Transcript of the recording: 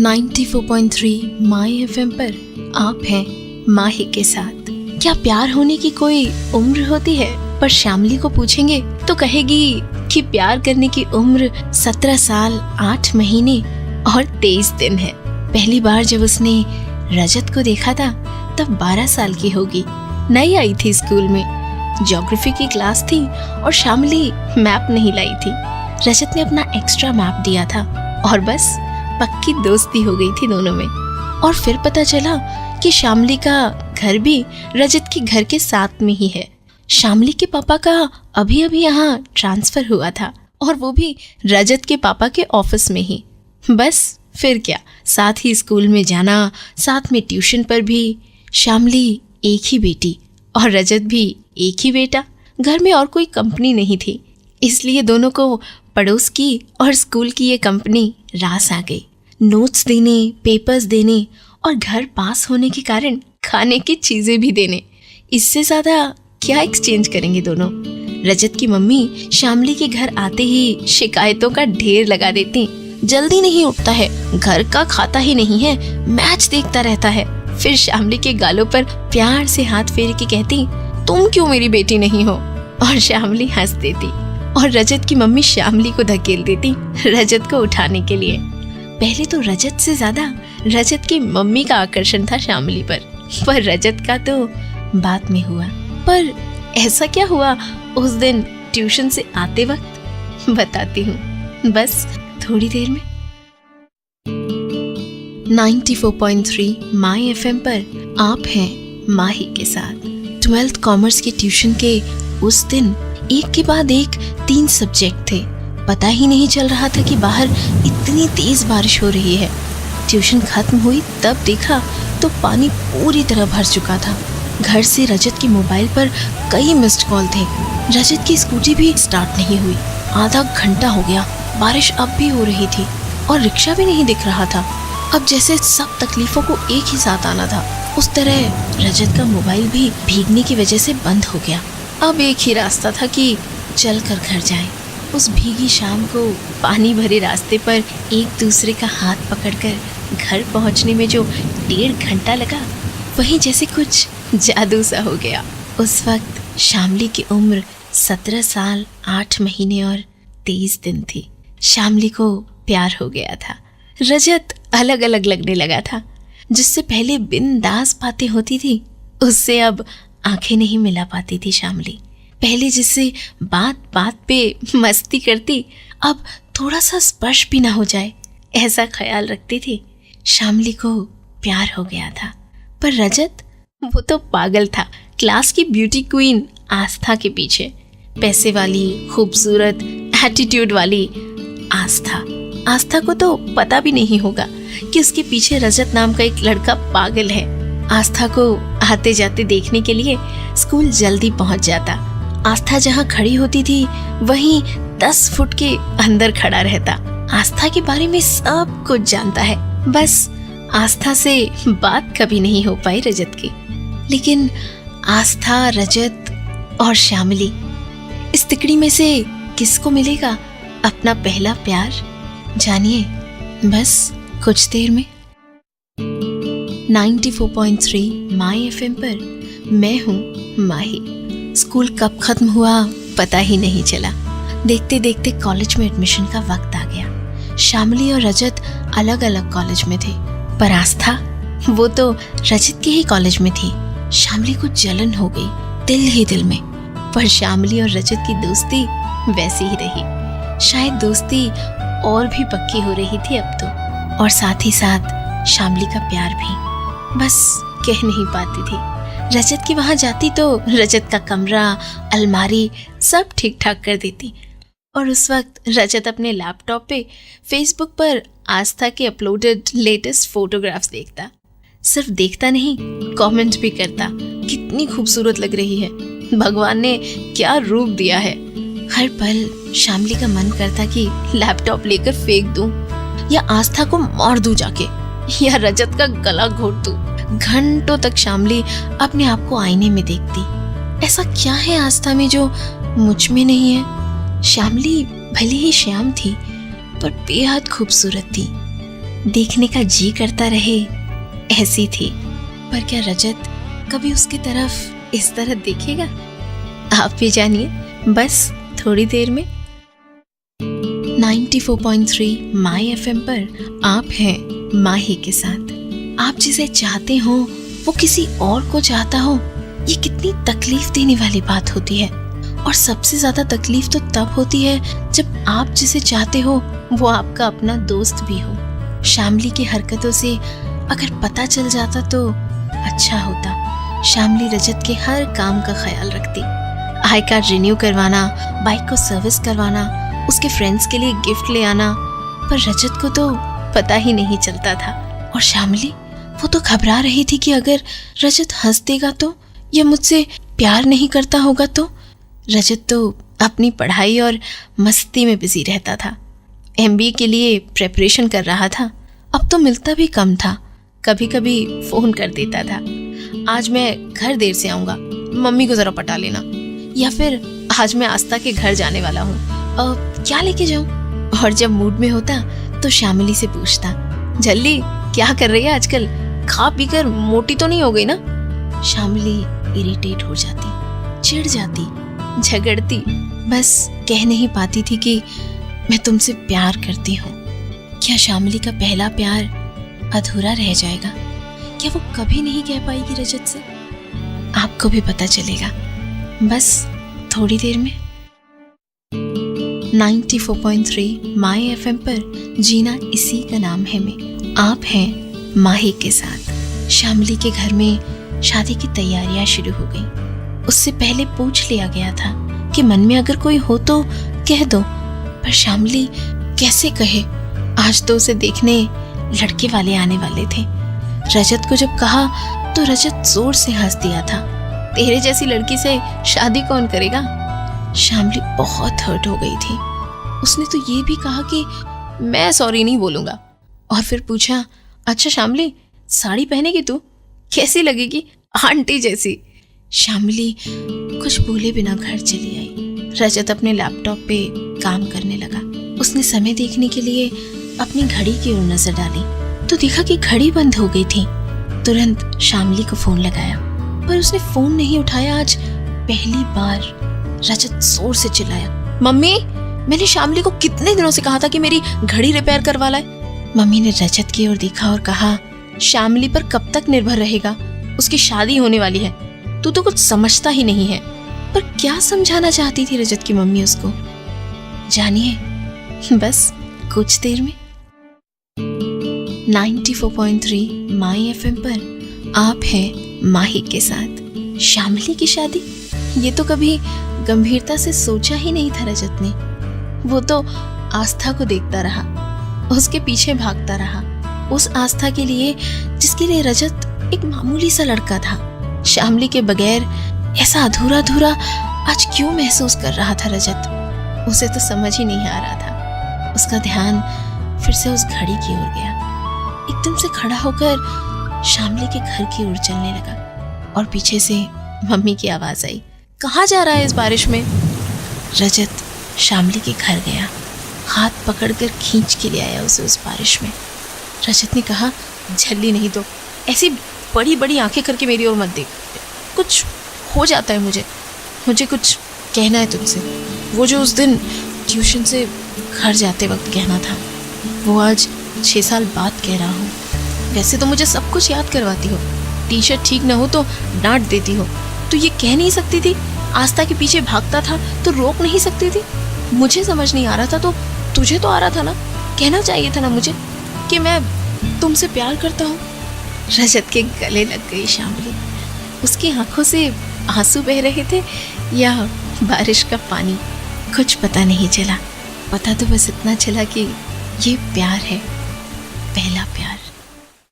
94.3 माई FM पर आप हैं माही के साथ। क्या प्यार होने की कोई उम्र होती है? पर श्यामली को पूछेंगे तो कहेगी कि प्यार करने की उम्र 17 साल 8 महीने और 23 दिन है। पहली बार जब उसने रजत को देखा था तब 12 साल की होगी। नई आई थी स्कूल में, ज्योग्राफी की क्लास थी और श्यामली मैप नहीं लाई थी। रजत ने अपना एक्स्ट्रा मैप दिया था और बस पक्की दोस्ती हो गई थी दोनों में। और फिर पता चला कि श्यामली का घर भी रजत के घर के साथ में ही है। श्यामली के पापा का अभी अभी यहाँ ट्रांसफर हुआ था और वो भी रजत के पापा के ऑफिस में ही। बस फिर क्या, साथ ही स्कूल में जाना, साथ में ट्यूशन पर भी। श्यामली एक ही बेटी और रजत भी एक ही बेटा। घर में और कोई कंपनी नहीं थी, इसलिए दोनों को पड़ोस की और स्कूल की ये कंपनी रास आ गई। नोट्स देने, पेपर्स देने और घर पास होने के कारण खाने की चीजें भी देने। इससे ज्यादा क्या एक्सचेंज करेंगे दोनों। रजत की मम्मी श्यामली के घर आते ही शिकायतों का ढेर लगा देती। जल्दी नहीं उठता है, घर का खाता ही नहीं है, मैच देखता रहता है। फिर श्यामली के गालों पर प्यार से हाथ फेर के कहती, तुम क्यों मेरी बेटी नहीं हो? और श्यामली हंस देती और रजत की मम्मी श्यामली को धकेल देती रजत को उठाने के लिए। पहले तो रजत से ज्यादा रजत की मम्मी का आकर्षण था श्यामली पर रजत का तो बाद में हुआ। पर ऐसा क्या हुआ उस दिन ट्यूशन से आते वक्त, बताती हूँ बस थोड़ी देर में। 94.3 माई एफएम पर आप हैं माही के साथ। 12th कॉमर्स के ट्यूशन के उस दिन एक के बाद एक 3 सब्जेक्ट थे। पता ही नहीं चल रहा था कि बाहर इतनी तेज बारिश हो रही है। ट्यूशन खत्म हुई तब देखा तो पानी पूरी तरह भर चुका था। घर से रजत के मोबाइल पर कई मिस्ड कॉल थे। रजत की स्कूटी भी स्टार्ट नहीं हुई। आधा घंटा हो गया, बारिश अब भी हो रही थी और रिक्शा भी नहीं दिख रहा था। अब जैसे सब तकलीफों को एक ही साथ आना था, उस तरह रजत का मोबाइल भी भीगने की वजह से बंद हो गया। अब एक ही रास्ता था कि चलकर घर जाएं। उस भीगी शाम को पानी भरे रास्ते पर एक दूसरे का हाथ पकड़कर घर पहुंचने में जो 1.5 घंटा लगा, वहीं जैसे कुछ जादू सा हो गया। उस वक्त श्यामली की उम्र 17 साल 8 महीने और 23 दिन थी। श्यामली को प्यार हो गया था। रजत अलग अलग लगने लगा था। जिससे पहले बिंदास बातें होती थी, उससे अब आंखें नहीं मिला पाती थी श्यामली। पहले जिससे बात बात पे मस्ती करती, अब थोड़ा सा स्पर्श भी ना हो जाए ऐसा ख्याल रखती थी। श्यामली को प्यार हो गया था। पर रजत, वो तो पागल था क्लास की ब्यूटी क्वीन आस्था के पीछे। पैसे वाली, खूबसूरत, एटीट्यूड वाली आस्था को तो पता भी नहीं होगा कि उसके पीछे रजत नाम का एक लड़का पागल है। आस्था को आते जाते देखने के लिए स्कूल जल्दी पहुंच जाता। आस्था जहां खड़ी होती थी वहीं 10 फुट के अंदर खड़ा रहता। आस्था के बारे में सब कुछ जानता है, बस आस्था से बात कभी नहीं हो पाई रजत की। लेकिन आस्था, रजत और श्यामली, इस तिकड़ी में से किसको मिलेगा अपना पहला प्यार? जानिए बस कुछ देर में। 94.3 माई एफएम पर मैं हूँ माही। स्कूल कब खत्म हुआ पता ही नहीं चला। देखते देखते कॉलेज में एडमिशन का वक्त आ गया। श्यामली और रजत अलग अलग कॉलेज में थे, पर आस्था, वो तो रजत के ही कॉलेज में थी। श्यामली को जलन हो गई दिल ही दिल में, पर श्यामली और रजत की दोस्ती वैसी ही रही। शायद दोस्ती और भी पक्की हो रही थी अब तो, और साथ ही साथ श्यामली का प्यार भी बस कह नहीं पाती थी। रजत के वहां जाती तो रजत का कमरा, अलमारी सब ठीक ठाक कर देती, और उस वक्त रजत अपने लैपटॉप पे फेसबुक पर आस्था के अपलोडेड लेटेस्ट फोटोग्राफ्स देखता। सिर्फ देखता नहीं, कमेंट भी करता, कितनी खूबसूरत लग रही है, भगवान ने क्या रूप दिया है। हर पल श्यामली का मन करता कि लैपटॉप लेकर फेंक दूं, या आस्था को मार दूं जाके, या रजत का गला घोट दूं। घंटों तक श्यामली अपने आप को आईने में देखती। ऐसा क्या है आस्था में जो मुझ में नहीं है? श्यामली भले ही श्याम थी, पर बेहद खूबसूरत थी। देखने का जी करता रहे, ऐसी थी। पर क्या रजत कभी उसकी तरफ इस तरह देखेगा? आप भी जानिए बस थोड़ी देर में। 94.3 माई एफएम पर आप हैं माही के साथ। आप जिसे चाहते हो वो किसी और को चाहता हो, ये कितनी तकलीफ देने वाली बात होती है। और सबसे ज्यादा तकलीफ तो तब होती है जब आप जिसे चाहते हो वो आपका अपना दोस्त भी हो। शामली की हरकतों से अगर पता चल जाता तो अच्छा होता। शामली रजत के हर काम का ख्याल रखती। आई कार्ड रिन्यू करवाना, बाइक को सर्विस करवाना, उसके फ्रेंड्स के लिए गिफ्ट ले आना। पर रजत को तो पता ही नहीं चलता था। और शामली, वो तो घबरा रही थी कि अगर रजत हंस देगा तो, या मुझसे प्यार नहीं करता होगा तो। रजत तो अपनी पढ़ाई और मस्ती में बिजी रहता था। MBA के लिए प्रेपरेशन कर रहा था। अब तो मिलता भी कम था, कभी कभी फोन कर देता था, आज मैं घर देर से आऊंगा, मम्मी को जरा पटा लेना, या फिर आज मैं आस्था के घर जाने वाला हूँ, क्या लेके जाऊं। और जब मूड में होता तो शामली से पूछता, झल्ली क्या कर रही है आजकल, खा पी कर मोटी तो नहीं हो गई ना। शामली इरिटेट हो जाती, चिढ़ जाती, झगड़ती, बस कह नहीं पाती थी कि मैं तुमसे प्यार करती हूँ। क्या शामली का पहला प्यार अधूरा रह जाएगा? क्या वो कभी नहीं कह पाएगी रजत से? आपको भी पता चलेगा बस थोड़ी देर में। 94.3 माई एफएम पर जीना इसी का नाम है में आप हैं माही के साथ। शामली के घर में शादी की तैयारियां शुरू हो गई। उससे पहले पूछ लिया गया था कि मन में अगर कोई हो तो कह दो, पर शामली कैसे कहे? आज तो उसे देखने लड़के वाले आने वाले थे। रजत को जब कहा तो रजत जोर से हंस दिया था, तेरे जैसी लड़की से शादी कौन करेगा। शामली बहुत हर्ट हो गई थी। उसने तो ये भी कहा कि मैं सॉरी नहीं बोलूंगा। और फिर पूछा, अच्छा शामली, साड़ी पहनेगी तू, कैसी लगेगी, आंटी जैसी। शामली कुछ बोले बिना घर चली आई। रजत अपने लैपटॉप पे काम करने लगा। उसने समय देखने के लिए अपनी घड़ी की ओर नजर डाली तो देखा कि घड़ी बंद हो गई थी। तुरंत शामली को फोन लगाया, पर उसने फोन नहीं उठाया। आज पहली बार रजत जोर से चिल्लाया, मम्मी, मैंने शामली को कितने दिनों से कहा था कि मेरी घड़ी रिपेयर करवा लाए। मम्मी ने रजत की ओर देखा और कहा, शामली पर कब तक निर्भर रहेगा, उसकी शादी होने वाली है, तू तो कुछ समझता ही नहीं है। पर क्या समझाना चाहती थी रजत की मम्मी उसको, जानिए बस कुछ देर में। 94.3 माई एफएम पर आप हैं माही के साथ। शामली की शादी, ये तो कभी गंभीरता से सोचा ही नहीं था रजत ने। वो तो आस्था को देखता रहा, उसके पीछे भागता रहा, उस आस्था के लिए जिसके लिए रजत एक मामूली सा लड़का था। शामली के बगैर ऐसा अधूरा अधूरा आज क्यों महसूस कर रहा था रजत? उसे तो समझ ही नहीं आ रहा था। उसका ध्यान फिर से उस घड़ी की ओर गया। एकदम से खड़ा होकर शामली के घर की ओर चलने लगा और पीछे से मम्मी की आवाज आई, कहाँ जा रहा है इस बारिश में? रजत शामली के घर गया, हाथ पकड़कर खींच के ले आया उसे उस बारिश में। रजत ने कहा, झल्ली नहीं तो ऐसी बड़ी बड़ी आंखें करके मेरी ओर मत देख, कुछ हो जाता है मुझे कुछ कहना है तुमसे। वो जो उस दिन ट्यूशन से घर जाते वक्त कहना था, वो आज 6 साल बाद कह रहा हूँ। वैसे तो मुझे सब कुछ याद करवाती हो, टी-शर्ट ठीक ना हो तो डांट देती हो, तो ये कह नहीं सकती थी? आस्था के पीछे भागता था तो रोक नहीं सकती थी? मुझे समझ नहीं आ रहा था तो तुझे तो आ रहा था ना, कहना चाहिए था ना मुझे कि मैं तुमसे प्यार करता हूँ। रजत के गले लग गई शामली। उसकी आंखों से आंसू बह रहे थे या बारिश का पानी, कुछ पता नहीं चला। पता तो बस इतना चला कि ये प्यार है, पहला प्यार।